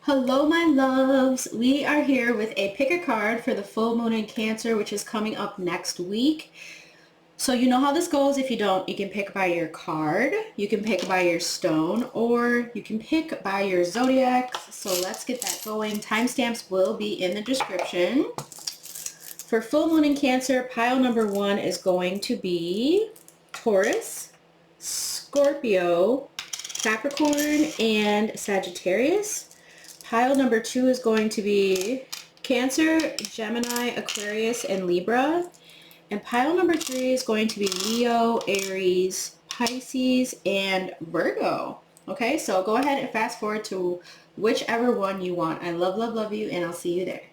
Hello my loves, we are here with a pick a card for the full moon in Cancer, which is coming up next week. So you know how this goes. If you don't, you can pick by your card, you can pick by your stone, or you can pick by your zodiac. So let's get that going. Timestamps will be in the description. For full moon in Cancer, pile number 1 is going to be Taurus, Scorpio, Capricorn, and Sagittarius. Pile number 2 is going to be Cancer, Gemini, Aquarius, and Libra. And pile number 3 is going to be Leo, Aries, Pisces, and Virgo. Okay, so go ahead and fast forward to whichever one you want. I love, love, love you, and I'll see you there.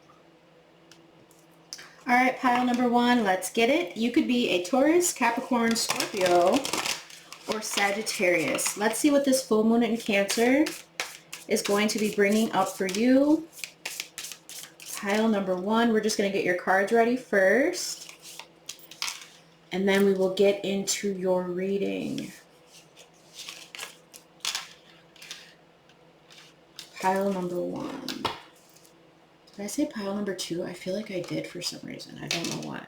All right, pile number 1, let's get it. You could be a Taurus, Capricorn, Scorpio, or Sagittarius. Let's see what this full moon in Cancer is going to be bringing up for you. Pile number 1, we're just going to get your cards ready first, and then we will get into your reading. Pile number 1. Did I say pile number 2? I feel like I did for some reason. I don't know why.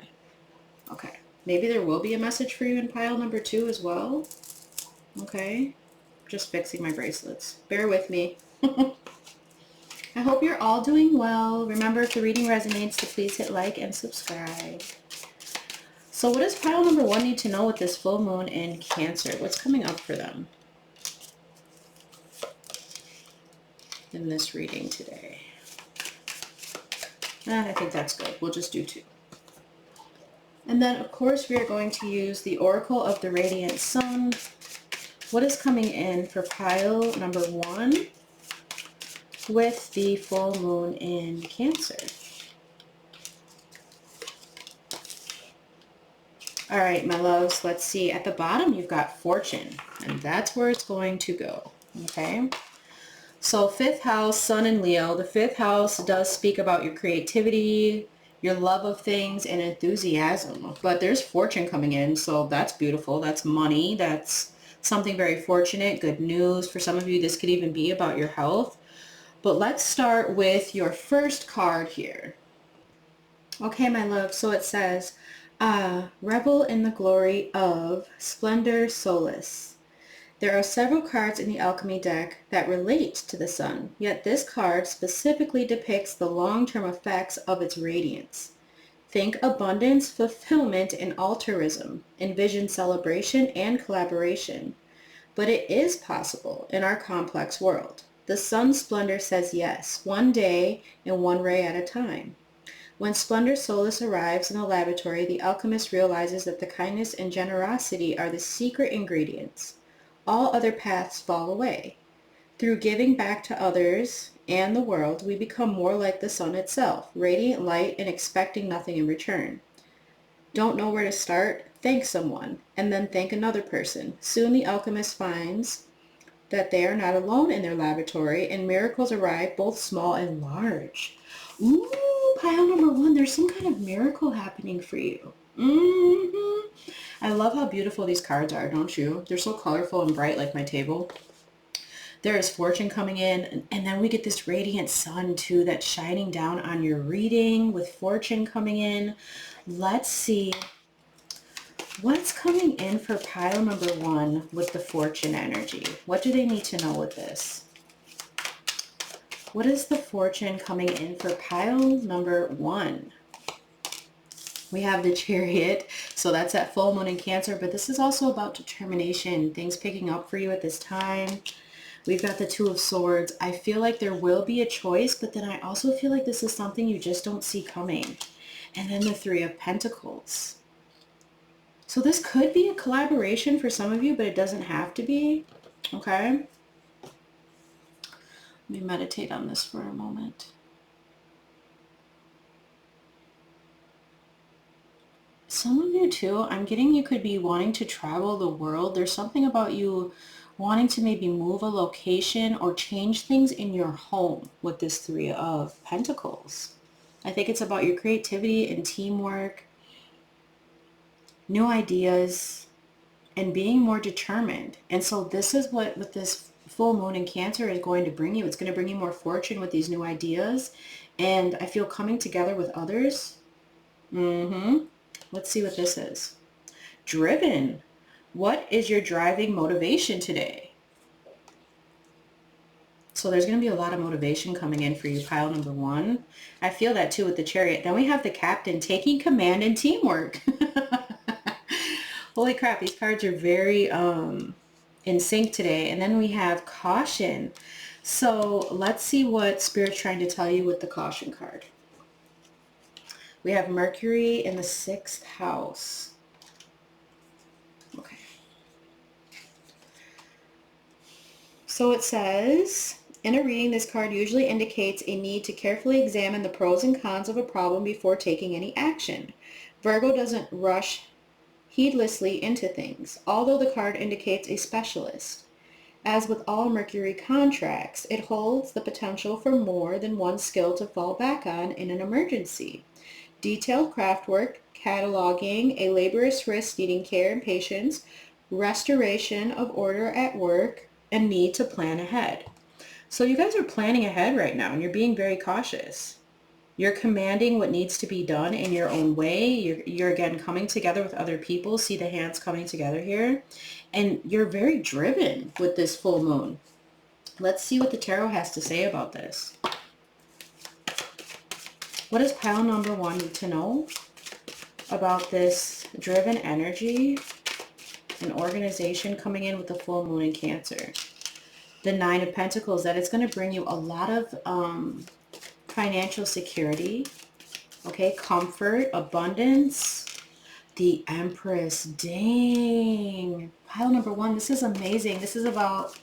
Okay. Maybe there will be a message for you in pile number 2 as well. Okay. Just fixing my bracelets. Bear with me. I hope you're all doing well. Remember, if the reading resonates, to please hit like and subscribe. So what does pile number 1 need to know with this full moon in Cancer? What's coming up for them in this reading today? And I think that's good. We'll just do 2. And then, of course, we are going to use the Oracle of the Radiant Sun. What is coming in for pile number 1 with the full moon in Cancer? All right, my loves, let's see. At the bottom, you've got Fortune, and that's where it's going to go, okay? So 5th house, Sun in Leo. The 5th house does speak about your creativity, your love of things, and enthusiasm. But there's Fortune coming in, so that's beautiful. That's money. That's something very fortunate, good news. For some of you, this could even be about your health. But let's start with your first card here. Okay, my love, so it says, revel in the glory of splendor, solace. There are several cards in the alchemy deck that relate to the sun, yet this card specifically depicts the long-term effects of its radiance. Think abundance, fulfillment, and altruism. Envision celebration and collaboration. But it is possible in our complex world. The sun's splendor says yes, one day and one ray at a time. When Splendor Solace arrives in the laboratory, the alchemist realizes that the kindness and generosity are the secret ingredients. All other paths fall away. Through giving back to others and the world, we become more like the sun itself, radiant light and expecting nothing in return. Don't know where to start? Thank someone, and then thank another person. Soon the alchemist finds that they are not alone in their laboratory, and miracles arrive, both small and large. Ooh, pile number 1, there's some kind of miracle happening for you. I love how beautiful these cards are, don't you? They're so colorful and bright, like my table. There is Fortune coming in, and then we get this radiant sun too that's shining down on your reading with Fortune coming in. Let's see what's coming in for pile number 1 with the Fortune energy. What do they need to know with this? What is the Fortune coming in for pile number 1? We have the Chariot, so that's that full moon in Cancer, but this is also about determination, things picking up for you at this time. We've got the Two of Swords. I feel like there will be a choice, but then I also feel like this is something you just don't see coming. And then the Three of Pentacles. So this could be a collaboration for some of you, but it doesn't have to be, okay? Let me meditate on this for a moment. Some of you too, I'm getting you could be wanting to travel the world. There's something about you wanting to maybe move a location or change things in your home with this Three of Pentacles. I think it's about your creativity and teamwork, new ideas, and being more determined. And so this is what with this full moon in Cancer is going to bring you. It's going to bring you more fortune with these new ideas. And I feel coming together with others. Let's see what this is. Driven. What is your driving motivation today? So there's going to be a lot of motivation coming in for you, pile number 1. I feel that too with the Chariot. Then we have the Captain, taking command and teamwork. Holy crap, these cards are very in sync today. And then we have Caution. So let's see what Spirit's trying to tell you with the Caution card. We have Mercury in the 6th house. Okay. So it says, in a reading, this card usually indicates a need to carefully examine the pros and cons of a problem before taking any action. Virgo doesn't rush heedlessly into things, although the card indicates a specialist. As with all Mercury contracts, it holds the potential for more than one skill to fall back on in an emergency. Detailed craft work, cataloging, a laborious risk needing care and patience, restoration of order at work, and need to plan ahead. So you guys are planning ahead right now, and you're being very cautious. You're commanding what needs to be done in your own way. You're again coming together with other people. See the hands coming together here. And you're very driven with this full moon. Let's see what the tarot has to say about this. What does pile number 1 need to know about this driven energy and organization coming in with the full moon in Cancer? The 9 of Pentacles, that it's going to bring you a lot of financial security, okay, comfort, abundance. The Empress, dang. Pile number 1, this is amazing. This is about,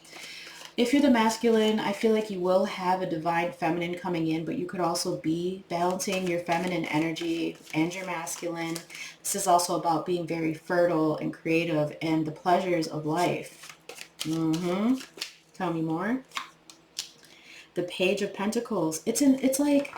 if you're the masculine, I feel like you will have a divine feminine coming in, but you could also be balancing your feminine energy and your masculine. This is also about being very fertile and creative and the pleasures of life. Tell me more. The Page of Pentacles. It's like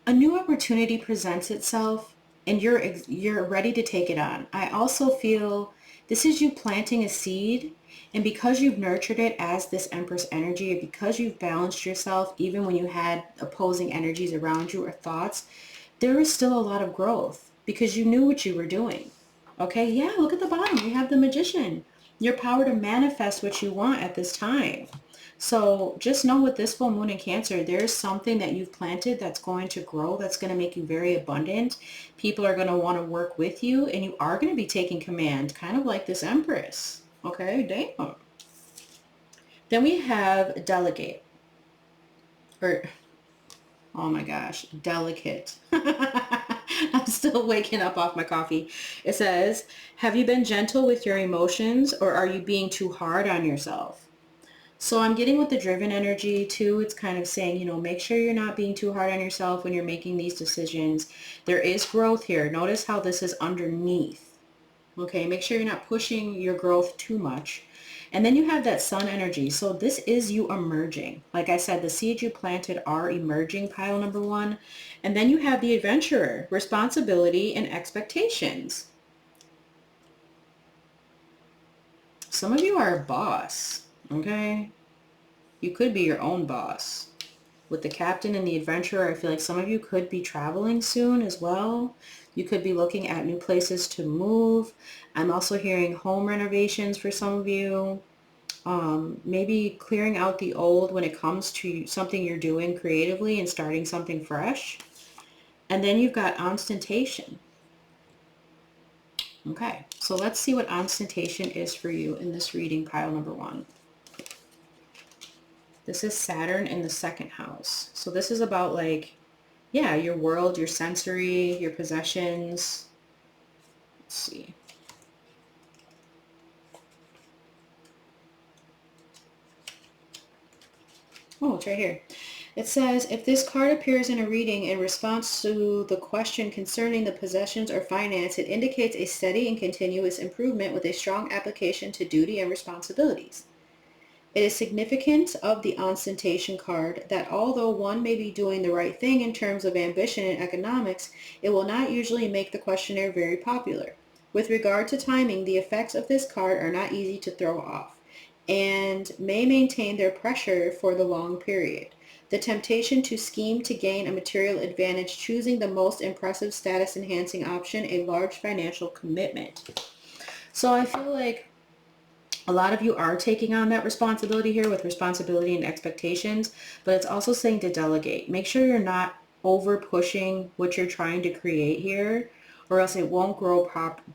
a new opportunity presents itself and you're ready to take it on. I also feel this is you planting a seed, and because you've nurtured it as this Empress energy, because you've balanced yourself even when you had opposing energies around you or thoughts, there is still a lot of growth because you knew what you were doing. Okay, yeah, look at the bottom. We have the Magician. Your power to manifest what you want at this time. So just know with this full moon in Cancer, there's something that you've planted that's going to grow, that's going to make you very abundant. People are going to want to work with you, and you are going to be taking command, kind of like this Empress. Okay, damn. Then we have Delegate. Or, oh my gosh, Delicate. I'm still waking up off my coffee. It says, have you been gentle with your emotions, or are you being too hard on yourself? So I'm getting with the driven energy too. It's kind of saying, you know, make sure you're not being too hard on yourself when you're making these decisions. There is growth here. Notice how this is underneath. Okay, make sure you're not pushing your growth too much. And then you have that Sun energy. So this is you emerging. Like I said, the seeds you planted are emerging, pile number 1. And then you have the Adventurer, responsibility and expectations. Some of you are a boss, okay? You could be your own boss. With the Captain and the Adventurer, I feel like some of you could be traveling soon as well. You could be looking at new places to move. I'm also hearing home renovations for some of you. Maybe clearing out the old when it comes to something you're doing creatively and starting something fresh. And then you've got ostentation. Okay, so let's see what ostentation is for you in this reading, pile number 1. This is Saturn in the 2nd house. So this is about like, yeah, your world, your sensory, your possessions. Let's see. Oh, it's right here. It says, if this card appears in a reading in response to the question concerning the possessions or finance, it indicates a steady and continuous improvement with a strong application to duty and responsibilities. It is significant of the ostentation card that although one may be doing the right thing in terms of ambition and economics, it will not usually make the questionnaire very popular. With regard to timing, the effects of this card are not easy to throw off. and may maintain their pressure for the long period. The temptation to scheme to gain a material advantage, choosing the most impressive status enhancing option, a large financial commitment. So I feel like a lot of you are taking on that responsibility here with responsibility and expectations, but it's also saying to delegate. Make sure you're not over pushing what you're trying to create here, or else it won't grow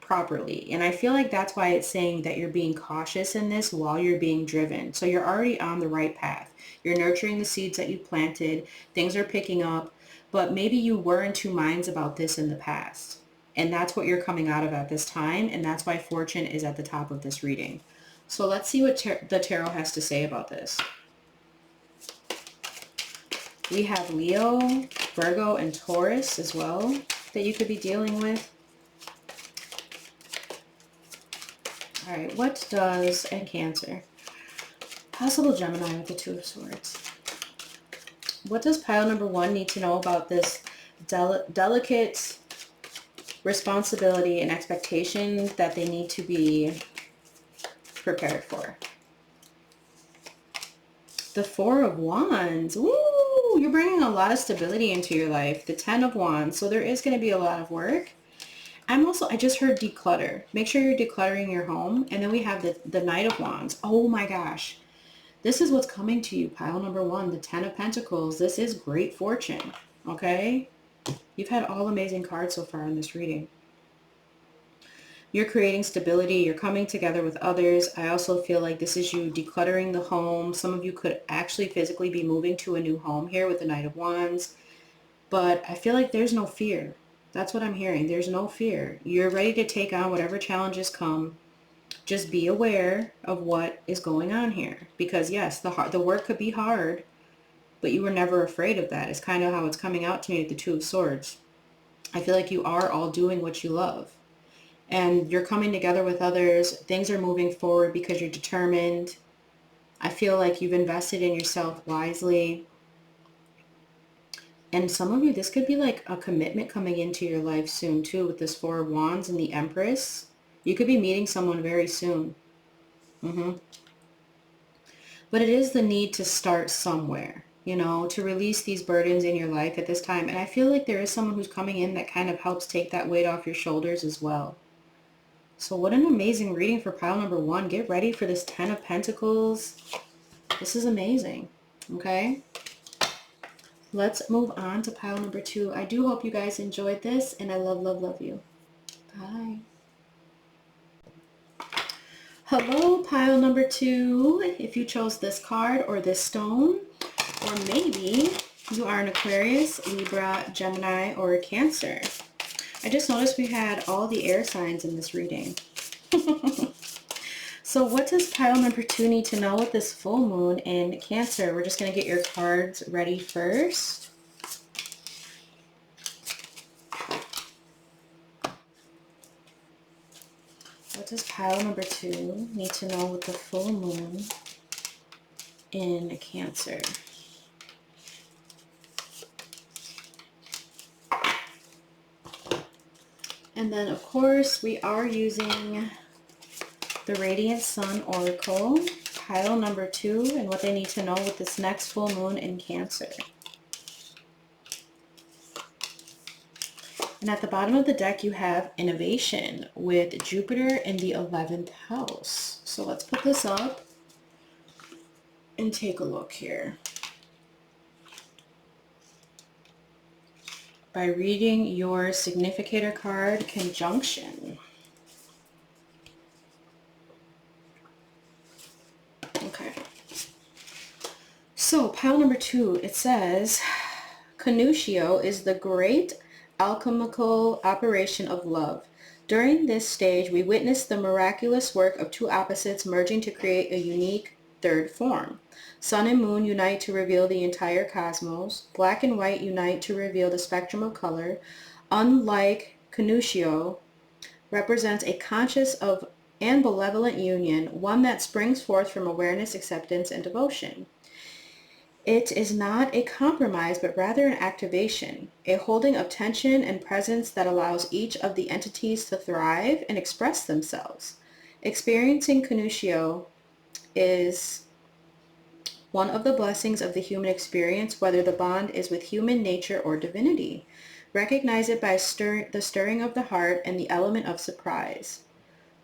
properly. And I feel like that's why it's saying that you're being cautious in this while you're being driven. So you're already on the right path. You're nurturing the seeds that you planted. Things are picking up, but maybe you were in two minds about this in the past. And that's what you're coming out of at this time. And that's why fortune is at the top of this reading. So let's see what the tarot has to say about this. We have Leo, Virgo, and Taurus as well that you could be dealing with. All right, what does, and Cancer. Possible Gemini with the Two of Swords. What does pile number one need to know about this delicate responsibility and expectation that they need to be prepared for? The Four of Wands. Woo! You're bringing a lot of stability into your life. The Ten of Wands. So there is going to be a lot of work. I just heard declutter. Make sure you're decluttering your home. And then we have the Knight of Wands. Oh my gosh. This is what's coming to you. Pile number one, the Ten of Pentacles. This is great fortune. Okay? You've had all amazing cards so far in this reading. You're creating stability. You're coming together with others. I also feel like this is you decluttering the home. Some of you could actually physically be moving to a new home here with the Knight of Wands. But I feel like there's no fear. That's what I'm hearing. There's no fear. You're ready to take on whatever challenges come. Just be aware of what is going on here. Because yes, the work could be hard, but you were never afraid of that. It's kind of how it's coming out to me with the Two of Swords. I feel like you are all doing what you love. And you're coming together with others. Things are moving forward because you're determined. I feel like you've invested in yourself wisely. And some of you, this could be like a commitment coming into your life soon too, with this Four of Wands and the Empress. You could be meeting someone very soon. But it is the need to start somewhere, you know, to release these burdens in your life at this time. And I feel like there is someone who's coming in that kind of helps take that weight off your shoulders as well. So what an amazing reading for pile number one. Get ready for this Ten of Pentacles. This is amazing. Okay. Let's move on to pile number two. I do hope you guys enjoyed this, and I love, love, love you. Bye. Hello, pile number two. If you chose this card or this stone, or maybe you are an Aquarius, Libra, Gemini, or a Cancer. I just noticed we had all the air signs in this reading. So what does pile number two need to know with this full moon in Cancer? We're just going to get your cards ready first. What does pile number two need to know with the full moon in Cancer? And then, of course, we are using the Radiant Sun Oracle, pile number two, and what they need to know with this next full moon in Cancer. And at the bottom of the deck, you have Innovation with Jupiter in the 11th house. So let's put this up and take a look here. By reading your significator card, Conjunction. Okay. So pile number two, it says, Connucio is the great alchemical operation of love. During this stage, we witness the miraculous work of two opposites merging to create a unique third form. Sun and moon unite to reveal the entire cosmos. Black and white unite to reveal the spectrum of color. Unlike Connucio, represents a conscious of and benevolent union, one that springs forth from awareness, acceptance, and devotion. It is not a compromise, but rather an activation, a holding of tension and presence that allows each of the entities to thrive and express themselves. Experiencing Connucio is one of the blessings of the human experience, whether the bond is with human nature or divinity. Recognize it by the stirring of the heart and the element of surprise.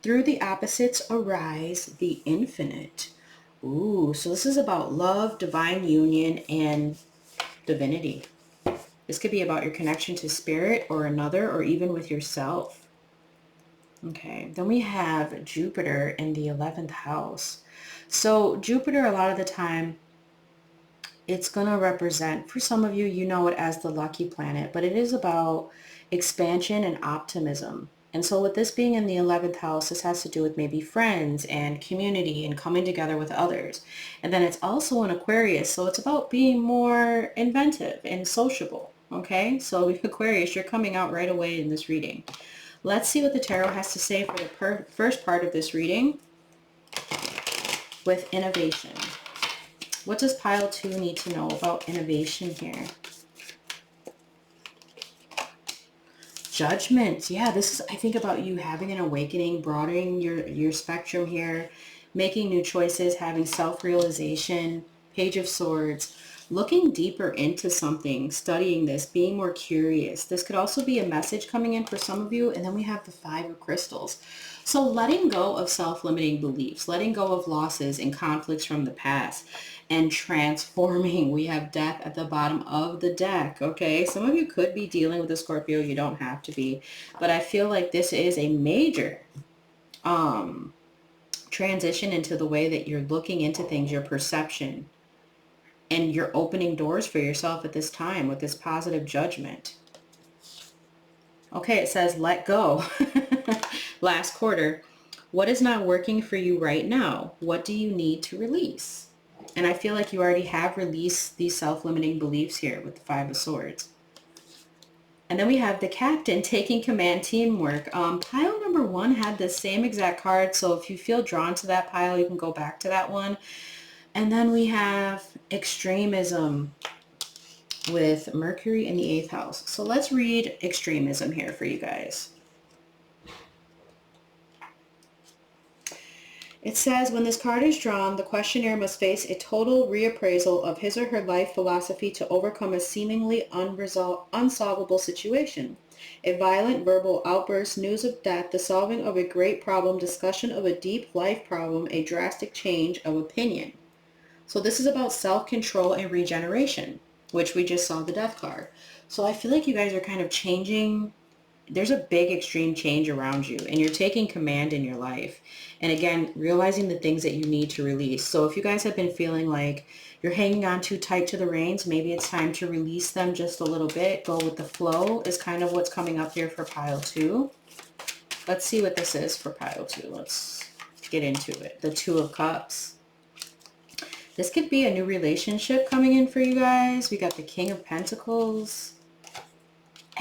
Through the opposites arise the infinite. Ooh, so this is about love, divine union, and divinity. This could be about your connection to spirit or another, or even with yourself. Okay, then we have Jupiter in the 11th house. So Jupiter, a lot of the time, it's going to represent, for some of you, you know it as the lucky planet, but it is about expansion and optimism. And so with this being in the 11th house, this has to do with maybe friends and community and coming together with others. And then it's also an Aquarius, so it's about being more inventive and sociable. Okay, so with Aquarius, you're coming out right away in this reading. Let's see what the tarot has to say for the first part of this reading with innovation. What does pile 2 need to know about innovation here? Judgment. Yeah, this is, I think, about you having an awakening, broadening your spectrum here, making new choices, having self-realization. Page of Swords. Looking deeper into something, studying this, being more curious. This could also be a message coming in for some of you. And then we have the 5 of Crystals. So letting go of self-limiting beliefs, letting go of losses and conflicts from the past, and transforming. We have Death at the bottom of the deck. Okay, some of you could be dealing with a Scorpio. You don't have to be. But I feel like this is a major transition into the way that you're looking into things, your perception. And you're opening doors for yourself at this time with this positive judgment. Okay, it says let go. Last quarter. What is not working for you right now? What do you need to release? And I feel like you already have released these self-limiting beliefs here with the 5 of Swords. And then we have the Captain, taking command, teamwork. Pile number 1 had the same exact card. So if you feel drawn to that pile, you can go back to that one. And then we have extremism with Mercury in the 8th house. So let's read extremism here for you guys. It says, when this card is drawn, the questioner must face a total reappraisal of his or her life philosophy to overcome a seemingly unsolvable situation. A violent verbal outburst, news of death, the solving of a great problem, discussion of a deep life problem, a drastic change of opinion. So this is about self-control and regeneration, which we just saw the Death card. So I feel like you guys are kind of changing. There's a big extreme change around you, and you're taking command in your life. And again, realizing the things that you need to release. So if you guys have been feeling like you're hanging on too tight to the reins, maybe it's time to release them just a little bit. Go with the flow is kind of what's coming up here for pile 2. Let's see what this is for pile 2. Let's get into it. The 2 of Cups. This could be a new relationship coming in for you guys. We got the King of Pentacles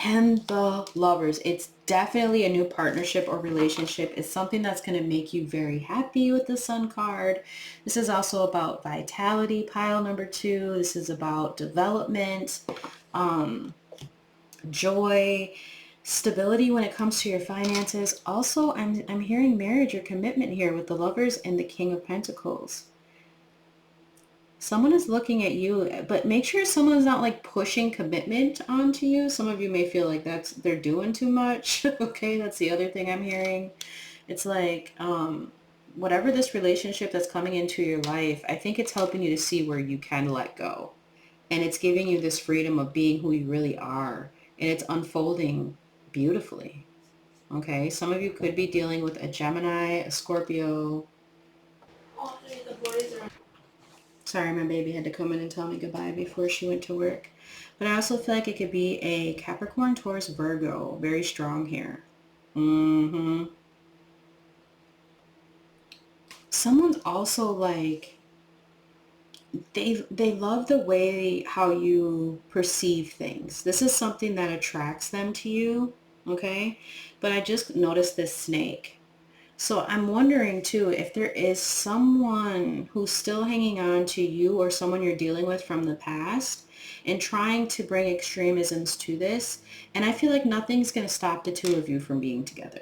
and the Lovers. It's definitely a new partnership or relationship. It's something that's going to make you very happy with the Sun card. This is also about vitality, pile number 2. This is about development, joy, stability when it comes to your finances. Also, I'm hearing marriage or commitment here with the Lovers and the King of Pentacles. Someone is looking at you, but make sure someone is not like pushing commitment onto you. Some of you may feel like they're doing too much. Okay, that's the other thing I'm hearing. It's like whatever this relationship that's coming into your life, I think it's helping you to see where you can let go. And it's giving you this freedom of being who you really are. And it's unfolding beautifully. Okay, some of you could be dealing with a Gemini, a Scorpio. Sorry, my baby had to come in and tell me goodbye before she went to work. But I also feel like it could be a Capricorn, Taurus, Virgo. Very strong here. Someone's also like, they love the way how you perceive things. This is something that attracts them to you, okay? But I just noticed this snake. So I'm wondering too, if there is someone who's still hanging on to you or someone you're dealing with from the past and trying to bring extremisms to this. And I feel like nothing's going to stop the 2 of you from being together.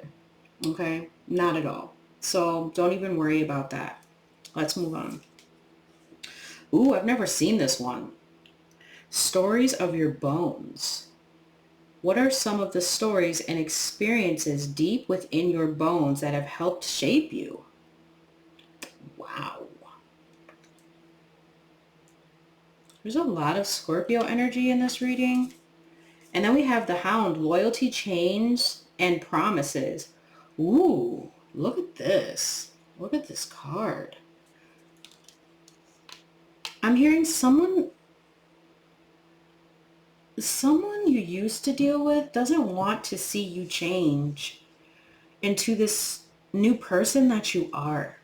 Okay? Not at all. So don't even worry about that. Let's move on. Ooh, I've never seen this one. Stories of your bones. What are some of the stories and experiences deep within your bones that have helped shape you? Wow. There's a lot of Scorpio energy in this reading. And then we have the Hound, loyalty, chains, and promises. Ooh, look at this. Look at this card. I'm hearing someone you used to deal with doesn't want to see you change into this new person that you are.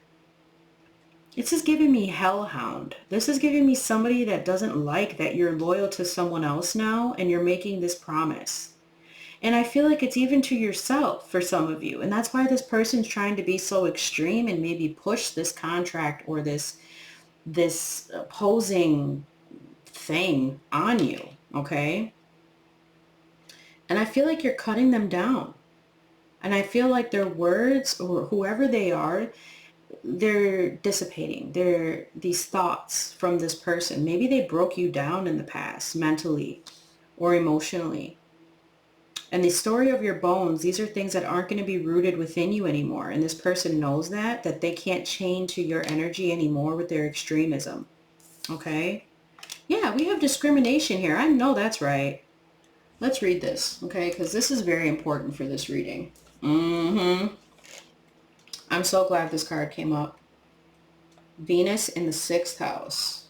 This is giving me Hellhound. This is giving me somebody that doesn't like that you're loyal to someone else now and you're making this promise. And I feel like it's even to yourself for some of you. And that's why this person's trying to be so extreme and maybe push this contract or this opposing thing on you, okay? And I feel like you're cutting them down. And I feel like their words or whoever they are, they're dissipating. They're these thoughts from this person. Maybe they broke you down in the past mentally or emotionally. And the story of your bones, these are things that aren't going to be rooted within you anymore. And this person knows that they can't chain to your energy anymore with their extremism. Okay? Yeah, we have discrimination here. I know that's right. Let's read this, okay? Because this is very important for this reading. I'm so glad this card came up. Venus in the 6th house.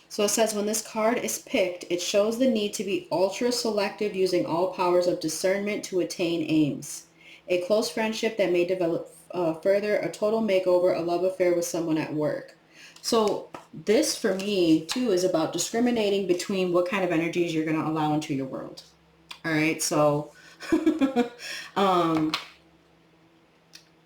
So it says when this card is picked, it shows the need to be ultra selective using all powers of discernment to attain aims. A close friendship that may develop further, a total makeover, a love affair with someone at work. So this for me too is about discriminating between what kind of energies you're going to allow into your world. All right. So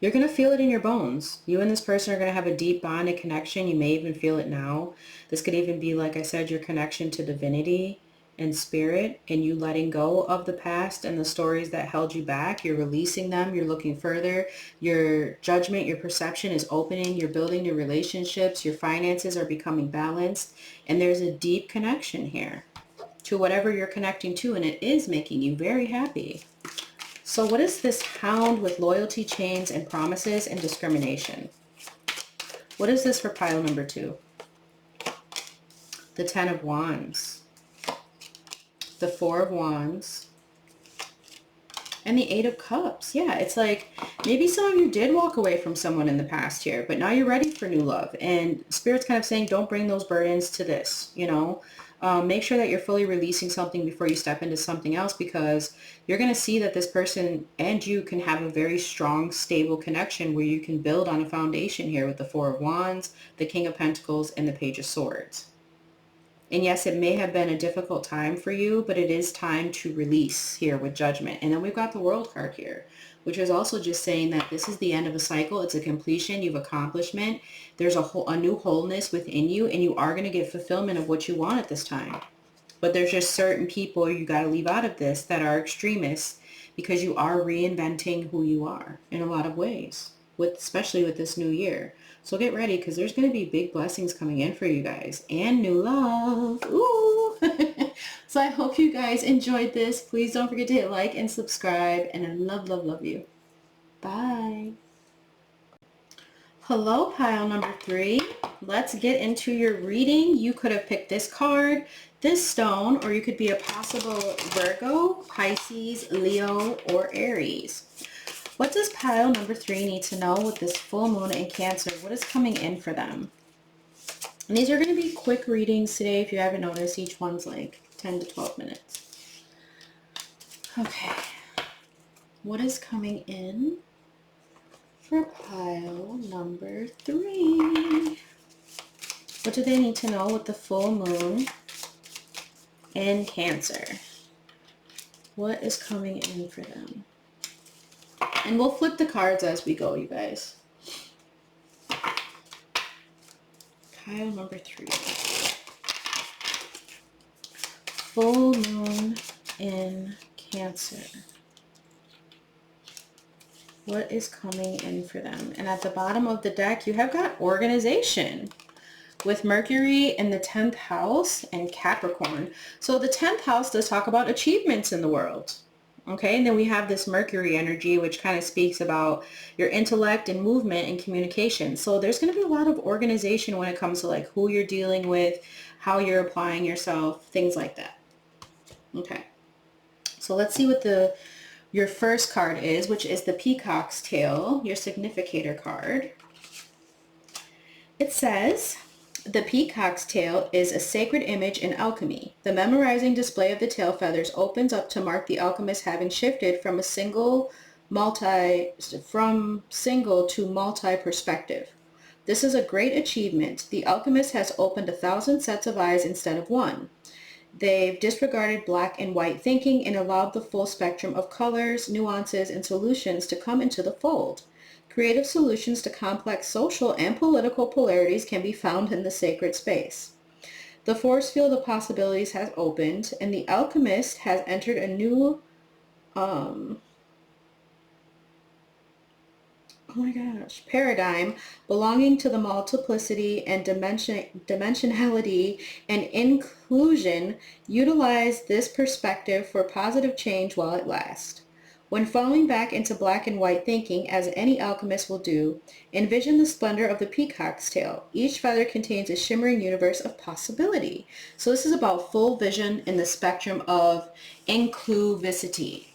you're going to feel it in your bones. You and this person are going to have a deep bond and connection. You may even feel it now. This could even be, like I said, your connection to divinity and spirit and you letting go of the past and the stories that held you back. You're releasing them. You're looking further. Your judgment, your perception is opening. You're building new relationships. Your finances are becoming balanced. And there's a deep connection here to whatever you're connecting to. And it is making you very happy. So what is this Hound with loyalty, chains, and promises and discrimination? What is this for pile number 2? The 10 of Wands, the 4 of Wands, and the 8 of Cups. Yeah, it's like maybe some of you did walk away from someone in the past here, but now you're ready for new love. And Spirit's kind of saying, don't bring those burdens to this, you know. Make sure that you're fully releasing something before you step into something else, because you're going to see that this person and you can have a very strong, stable connection where you can build on a foundation here with the 4 of Wands, the King of Pentacles, and the Page of Swords. And yes, it may have been a difficult time for you, but it is time to release here with Judgment. And then we've got the World card here, which is also just saying that this is the end of a cycle. It's a completion. You've accomplishment. There's a new wholeness within you, and you are going to get fulfillment of what you want at this time. But there's just certain people you got to leave out of this that are extremists, because you are reinventing who you are in a lot of ways, especially with this new year. So get ready, because there's going to be big blessings coming in for you guys and new love. Ooh. So I hope you guys enjoyed this. Please don't forget to hit like and subscribe. And I love, love, love you. Bye. Hello, pile number 3. Let's get into your reading. You could have picked this card, this stone, or you could be a possible Virgo, Pisces, Leo, or Aries. What does pile number 3 need to know with this full moon in Cancer? What is coming in for them? And these are going to be quick readings today. If you haven't noticed, each one's like 10 to 12 minutes. Okay. What is coming in for pile number 3? What do they need to know with the full moon in Cancer? What is coming in for them? And we'll flip the cards as we go, you guys. Pile number 3. Full moon in Cancer. What is coming in for them? And at the bottom of the deck, you have got organization with Mercury in the 10th house and Capricorn. So the 10th house does talk about achievements in the world. Okay, and then we have this Mercury energy, which kind of speaks about your intellect and movement and communication. So there's going to be a lot of organization when it comes to like who you're dealing with, how you're applying yourself, things like that. Okay, so let's see what your first card is, which is the Peacock's Tail, your significator card. It says, the peacock's tail is a sacred image in alchemy. The memorizing display of the tail feathers opens up to mark the alchemist having shifted from single to multi perspective. This is a great achievement. The alchemist has opened 1,000 sets of eyes instead of one. They've disregarded black and white thinking and allowed the full spectrum of colors, nuances, and solutions to come into the fold. Creative solutions to complex social and political polarities can be found in the sacred space. The force field of possibilities has opened, and the alchemist has entered a new, paradigm belonging to the multiplicity and dimensionality and inclusion. Utilize this perspective for positive change while it lasts. When falling back into black and white thinking, as any alchemist will do, envision the splendor of the peacock's tail. Each feather contains a shimmering universe of possibility. So this is about full vision in the spectrum of inclusivity.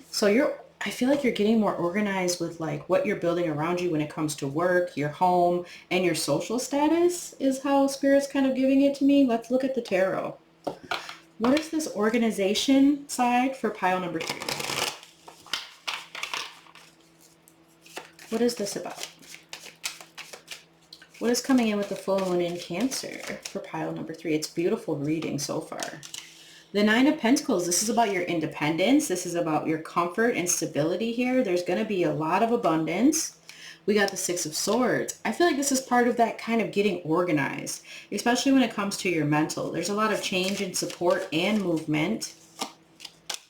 So I feel like you're getting more organized with like what you're building around you when it comes to work, your home, and your social status is how Spirit's kind of giving it to me. Let's look at the tarot. What is this organization side for pile number 3? What is this about? What is coming in with the full moon in Cancer for pile number 3? It's beautiful reading so far. The 9 of Pentacles, this is about your independence. This is about your comfort and stability here. There's going to be a lot of abundance. We got the 6 of Swords. I feel like this is part of that kind of getting organized, especially when it comes to your mental. There's a lot of change and support and movement.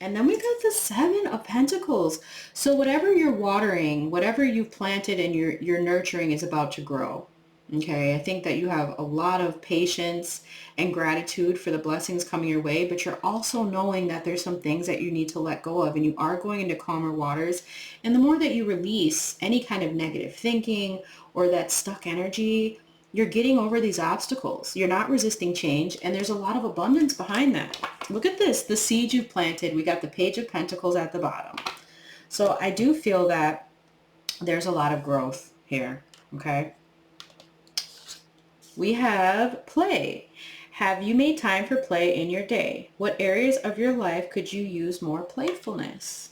And then we got the 7 of Pentacles. So whatever you're watering, whatever you've planted and you're nurturing is about to grow. Okay, I think that you have a lot of patience and gratitude for the blessings coming your way, but you're also knowing that there's some things that you need to let go of, and you are going into calmer waters. And the more that you release any kind of negative thinking or that stuck energy, you're getting over these obstacles. You're not resisting change, and there's a lot of abundance behind that. Look at this, the seed you've planted. We got the Page of Pentacles at the bottom. So I do feel that there's a lot of growth here, okay? We have play. Have you made time for play in your day? What areas of your life could you use more playfulness?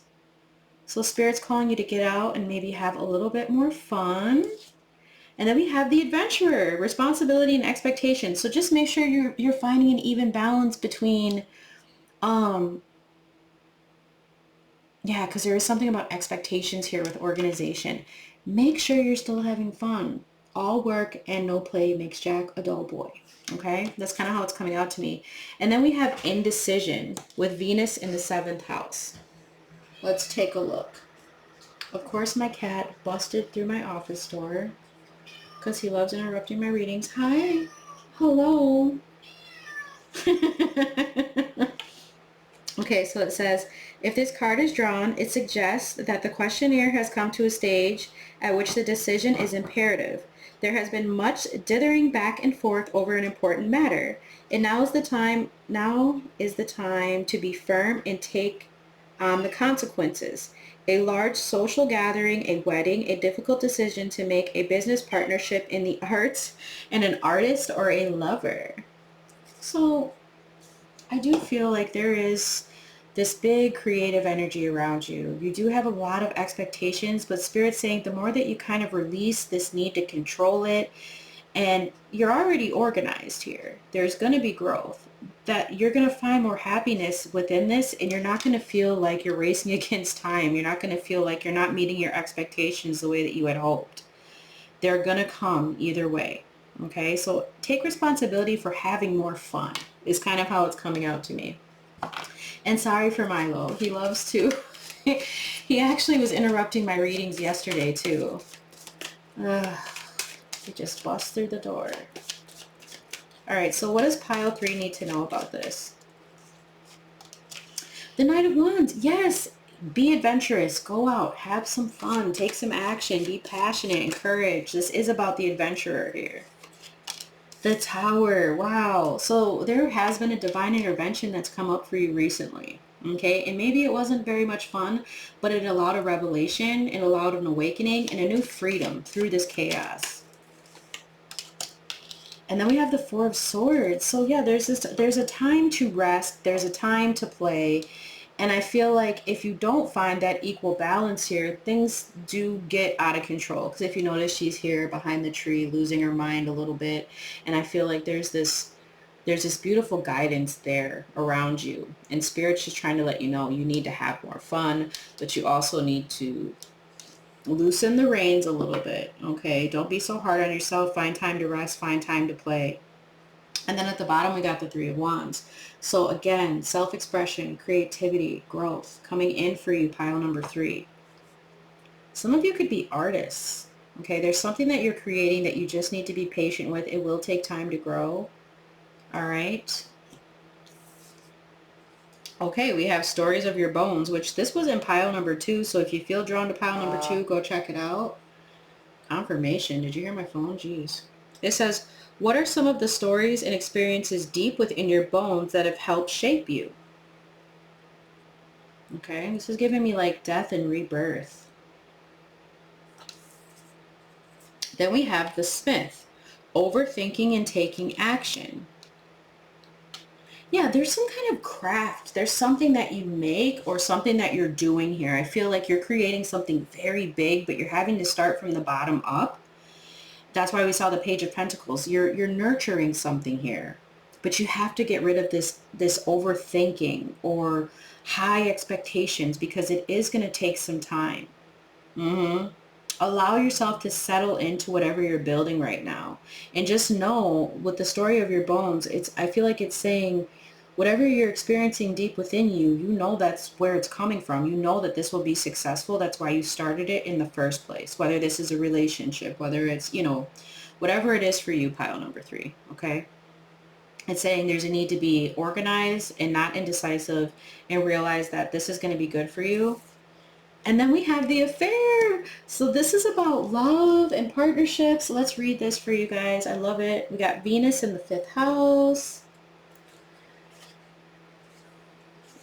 So Spirit's calling you to get out and maybe have a little bit more fun. And then we have the Adventurer, responsibility and expectation. So just make sure you're finding an even balance between, because there is something about expectations here with organization. Make sure you're still having fun. All work and no play makes Jack a dull boy. Okay, that's kind of how it's coming out to me. And then we have indecision with Venus in the 7th house. Let's take a look. Of course, my cat busted through my office door because he loves interrupting my readings. Hi. Hello. Okay, so it says, if this card is drawn, it suggests that the questionnaire has come to a stage at which the decision is imperative. There has been much dithering back and forth over an important matter. And now is the time to be firm and take on the consequences. A large social gathering, a wedding, a difficult decision to make, a business partnership in the arts, and an artist or a lover. So I do feel like there is this big creative energy around you. You do have a lot of expectations, but Spirit's saying the more that you kind of release this need to control it, and you're already organized here, there's going to be growth, that you're going to find more happiness within this, and you're not going to feel like you're racing against time. You're not going to feel like you're not meeting your expectations the way that you had hoped. They're going to come either way. Okay, so take responsibility for having more fun is kind of how it's coming out to me. And sorry for Milo. He loves to He actually was interrupting my readings yesterday too. He just bust through the door. All right, so what does pile 3 need to know about this? The Knight of Wands. Yes, be adventurous. Go out, have some fun, take some action, be passionate, encourage. This is about the adventurer here. The Tower. Wow. So there has been a divine intervention that's come up for you recently. Okay, and maybe it wasn't very much fun, but it allowed a revelation, it allowed an awakening and a new freedom through this chaos. And then we have the Four of Swords. So yeah, there's a time to rest, there's a time to play. And I feel like if you don't find that equal balance here, things do get out of control. Because if you notice, she's here behind the tree, losing her mind a little bit. And I feel like there's this beautiful guidance there around you. And Spirit's just trying to let you know you need to have more fun, but you also need to loosen the reins a little bit, okay? Don't be so hard on yourself. Find time to rest, find time to play. And then at the bottom, we got the Three of Wands. So again, self-expression, creativity, growth, coming in for you, pile number 3. Some of you could be artists, okay? There's something that you're creating that you just need to be patient with. It will take time to grow, all right? Okay, we have Stories of Your Bones, which this was in pile number 2. So if you feel drawn to pile number 2, go check it out. Confirmation. Did you hear my phone? Jeez. It says, what are some of the stories and experiences deep within your bones that have helped shape you? Okay, this is giving me like death and rebirth. Then we have the Smith, overthinking and taking action. Yeah, there's some kind of craft. There's something that you make or something that you're doing here. I feel like you're creating something very big, but you're having to start from the bottom up. That's why we saw the Page of Pentacles. You're nurturing something here, but you have to get rid of this overthinking or high expectations, because it is going to take some time. Allow yourself to settle into whatever you're building right now, and just know with the Story of Your Bones, I feel like it's saying whatever you're experiencing deep within you, you know that's where it's coming from. You know that this will be successful. That's why you started it in the first place, whether this is a relationship, whether it's, whatever it is for you, pile number 3, okay? It's saying there's a need to be organized and not indecisive, and realize that this is going to be good for you. And then we have the Affair. So this is about love and partnerships. Let's read this for you guys. I love it. We got Venus in the 5th house.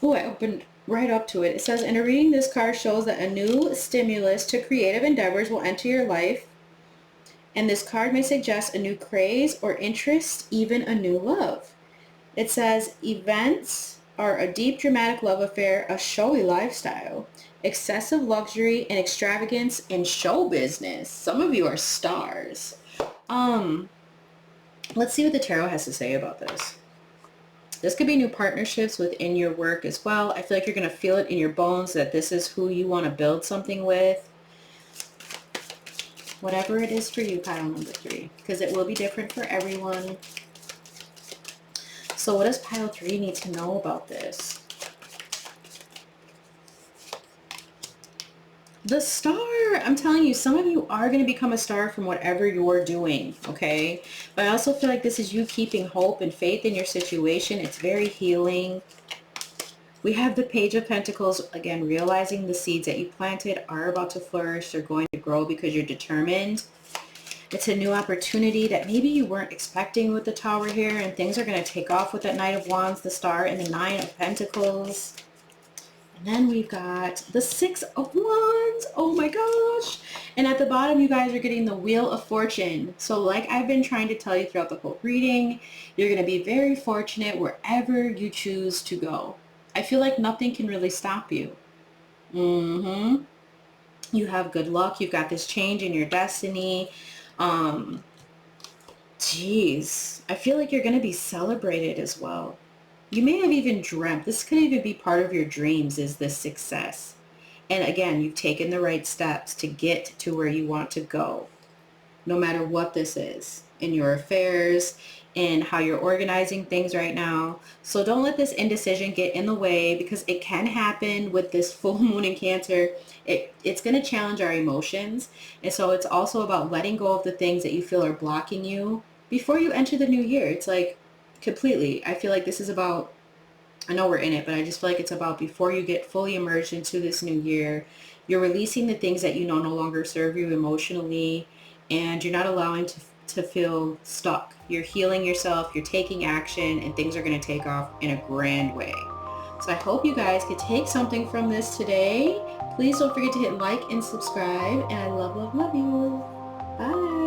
Oh, I opened right up to it. It says, in a reading, this card shows that a new stimulus to creative endeavors will enter your life. And this card may suggest a new craze or interest, even a new love. It says, events are a deep dramatic love affair, a showy lifestyle, excessive luxury and extravagance in show business. Some of you are stars. Let's see what the tarot has to say about this. This could be new partnerships within your work as well. I feel like you're going to feel it in your bones that this is who you want to build something with. Whatever it is for you, pile number 3, because it will be different for everyone. So what does pile 3 need to know about this? The Star. I'm telling you, some of you are going to become a star from whatever you're doing, okay? But I also feel like this is you keeping hope and faith in your situation. It's very healing. We have the Page of Pentacles, again, realizing the seeds that you planted are about to flourish. They're going to grow because you're determined. It's a new opportunity that maybe you weren't expecting with the Tower here, and things are going to take off with that Knight of Wands, the Star, and the 9 of Pentacles. And then we've got the 6 of Wands. Oh my gosh. And at the bottom, you guys are getting the Wheel of Fortune. So like I've been trying to tell you throughout the whole reading, you're going to be very fortunate wherever you choose to go. I feel like nothing can really stop you. You have good luck. You've got this change in your destiny. Geez, I feel like you're going to be celebrated as well. You may have even dreamt, this could even be part of your dreams, is this success. And again, you've taken the right steps to get to where you want to go. no matter what this is in your affairs and how you're organizing things right now. So don't let this indecision get in the way, because it can happen with this full moon in Cancer. It's going to challenge our emotions. And so it's also about letting go of the things that you feel are blocking you before you enter the new year. It's like completely, I feel like this is about, I know we're in it, but I just feel like it's about before you get fully immersed into this new year, you're releasing the things that you know no longer serve you emotionally, and you're not allowing to feel stuck. You're healing yourself, you're taking action, and things are going to take off in a grand way. So I hope you guys could take something from this today. Please don't forget to hit like and subscribe, and I love, love, love you. Bye.